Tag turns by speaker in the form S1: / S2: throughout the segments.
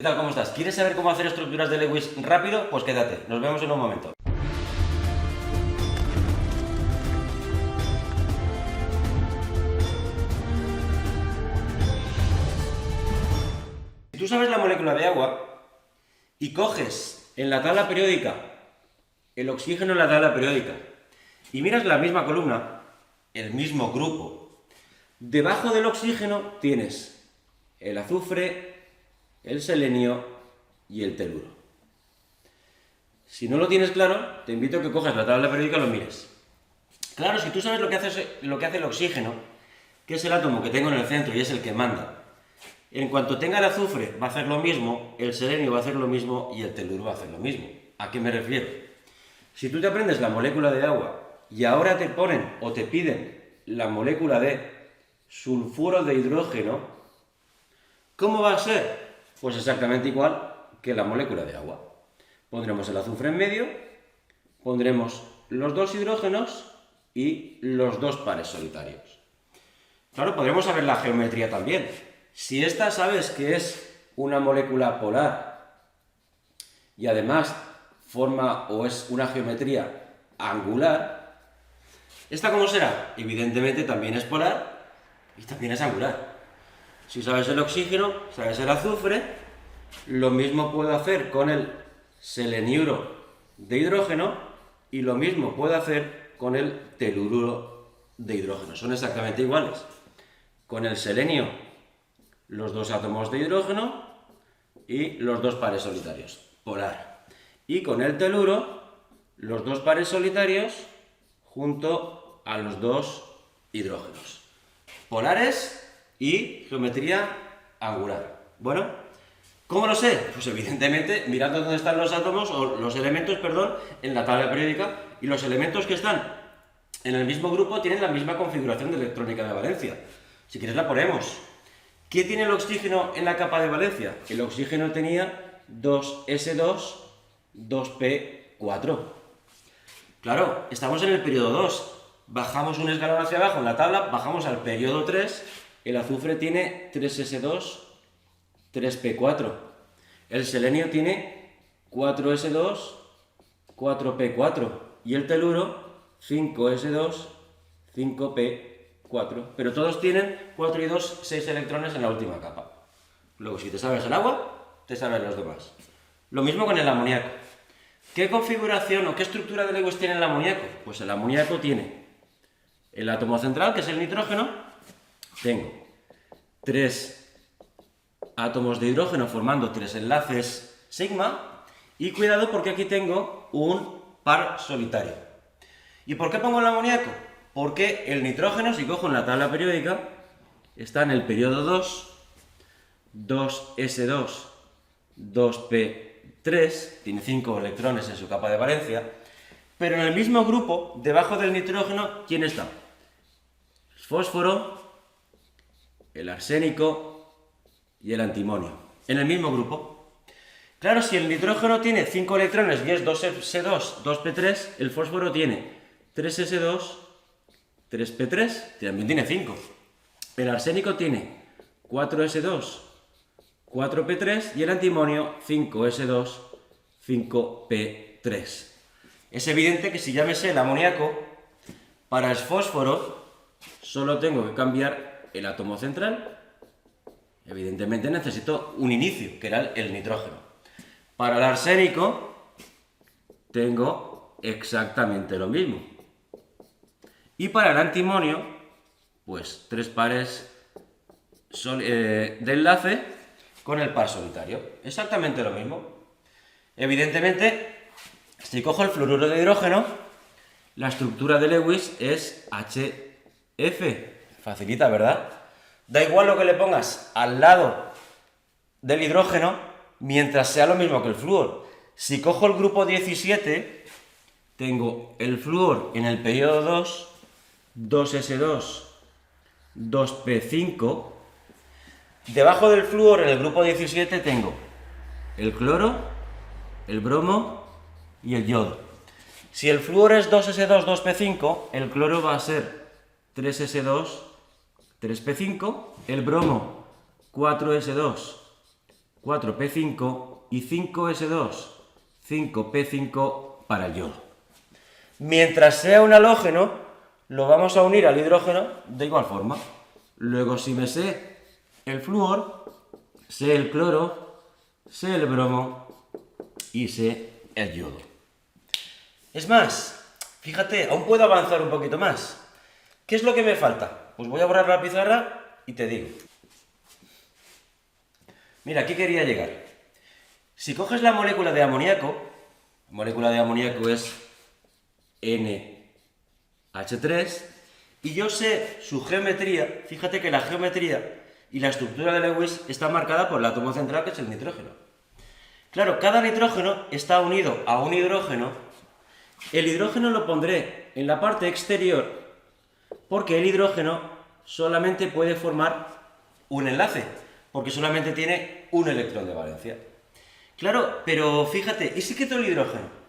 S1: ¿Qué tal? ¿Cómo estás? ¿Quieres saber cómo hacer estructuras de Lewis rápido? Pues quédate, nos vemos en un momento. Si tú sabes la molécula de agua y coges en la tabla periódica el oxígeno en la tabla periódica y miras la misma columna, el mismo grupo, debajo del oxígeno tienes el azufre, el selenio y el teluro. Si no lo tienes claro, te invito a que cojas la tabla periódica y lo mires. Claro, si tú sabes lo que hace el oxígeno, que es el átomo que tengo en el centro y es el que manda, en cuanto tenga el azufre va a hacer lo mismo, el selenio va a hacer lo mismo y el teluro va a hacer lo mismo. ¿A qué me refiero? Si tú te aprendes la molécula de agua y ahora te ponen o te piden la molécula de sulfuro de hidrógeno, ¿cómo va a ser? Pues exactamente igual que la molécula de agua. Pondremos el azufre en medio, pondremos los dos hidrógenos y los dos pares solitarios. Claro, podremos saber la geometría también. Si esta sabes que es una molécula polar y además forma o es una geometría angular, ¿esta cómo será? Evidentemente también es polar y también es angular. Si sabes el oxígeno, sabes el azufre, lo mismo puedo hacer con el seleniuro de hidrógeno y lo mismo puedo hacer con el telururo de hidrógeno. Son exactamente iguales. Con el selenio, los dos átomos de hidrógeno y los dos pares solitarios, polar. Y con el teluro, los dos pares solitarios junto a los dos hidrógenos. Polares y geometría angular. Bueno, ¿cómo lo sé? Pues evidentemente mirando dónde están los átomos, o los elementos, perdón, en la tabla periódica, y los elementos que están en el mismo grupo tienen la misma configuración de electrónica de valencia. Si quieres la ponemos. ¿Qué tiene el oxígeno en la capa de valencia? El oxígeno tenía 2s2, 2p4. Claro, estamos en el periodo 2. Bajamos un escalón hacia abajo en la tabla, bajamos al periodo 3. El azufre tiene 3s2, 3p4. El selenio tiene 4s2, 4p4. Y el teluro 5s2, 5p4. Pero todos tienen 4 y 2, 6 electrones en la última capa. Luego, si te sabes el agua, te sabes los demás. Lo mismo con el amoníaco. ¿Qué configuración o qué estructura de Lewis tiene el amoníaco? Pues el amoníaco tiene el átomo central, que es el nitrógeno. Tengo 3 átomos de hidrógeno formando 3 enlaces sigma. Y cuidado porque aquí tengo un par solitario. ¿Y por qué pongo el amoníaco? Porque el nitrógeno, si cojo en la tabla periódica, está en el periodo 2, 2s2, 2p3, tiene 5 electrones en su capa de valencia, pero en el mismo grupo, debajo del nitrógeno, ¿quién está? El fósforo, el arsénico y el antimonio. En el mismo grupo. Claro, si el nitrógeno tiene 5 electrones y es 2s2, 2p3, el fósforo tiene 3s2, 3p3, también tiene 5. El arsénico tiene 4s2, 4p3 y el antimonio 5s2, 5p3. Es evidente que si ya me sé el amoníaco, para el fósforo solo tengo que cambiar el átomo central. Evidentemente necesito un inicio, que era el nitrógeno. Para el arsénico tengo exactamente lo mismo. Y para el antimonio, pues 3 pares de enlace con el par solitario. Exactamente lo mismo. Evidentemente, si cojo el fluoruro de hidrógeno, la estructura de Lewis es HF. Facilita, ¿verdad? Da igual lo que le pongas al lado del hidrógeno, mientras sea lo mismo que el flúor. Si cojo el grupo 17, tengo el flúor en el periodo 2, 2s2, 2p5. Debajo del flúor en el grupo 17 tengo el cloro, el bromo y el yodo. Si el flúor es 2s2, 2p5, el cloro va a ser 3s2, 3p5, el bromo 4s2, 4P5 y 5S2, 5P5 para el yodo. Mientras sea un halógeno, lo vamos a unir al hidrógeno de igual forma. Luego, si me sé el flúor, sé el cloro, sé el bromo y sé el yodo. Es más, fíjate, aún puedo avanzar un poquito más. ¿Qué es lo que me falta? Pues voy a borrar la pizarra y te digo. Mira, aquí quería llegar. Si coges la molécula de amoníaco es NH3, y yo sé su geometría, fíjate que la geometría y la estructura de Lewis está marcada por el átomo central, que es el nitrógeno. Claro, cada nitrógeno está unido a un hidrógeno. El hidrógeno lo pondré en la parte exterior porque el hidrógeno solamente puede formar un enlace, porque solamente tiene un electrón de valencia. Claro, pero fíjate, ¿y si quito el hidrógeno?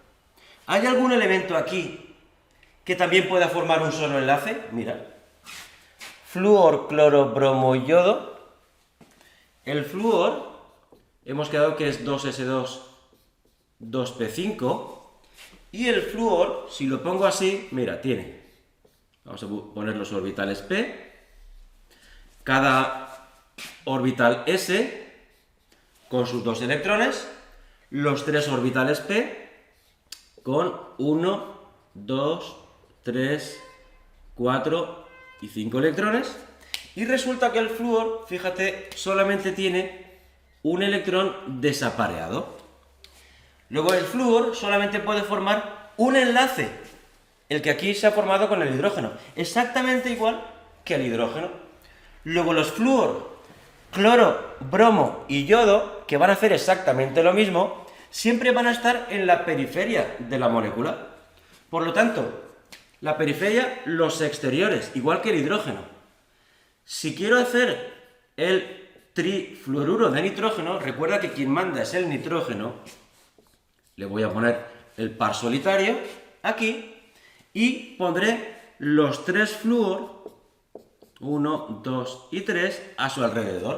S1: ¿Hay algún elemento aquí que también pueda formar un solo enlace? Mira, flúor, cloro, bromo y yodo. El flúor, hemos quedado que es 2S2, 2P5, y el flúor, si lo pongo así, mira, tiene, vamos a poner los orbitales P, cada orbital S con sus 2 electrones, los 3 orbitales P con 1, 2, 3, 4 y 5 electrones, y resulta que el flúor, fíjate, solamente tiene un electrón desapareado. Luego el flúor solamente puede formar un enlace, el que aquí se ha formado con el hidrógeno, exactamente igual que el hidrógeno. Luego los flúor, cloro, bromo y yodo, que van a hacer exactamente lo mismo, siempre van a estar en la periferia de la molécula. Por lo tanto, la periferia, los exteriores, igual que el hidrógeno. Si quiero hacer el trifluoruro de nitrógeno, recuerda que quien manda es el nitrógeno. Le voy a poner el par solitario aquí y pondré los 3 flúor, 1, 2 y 3, a su alrededor.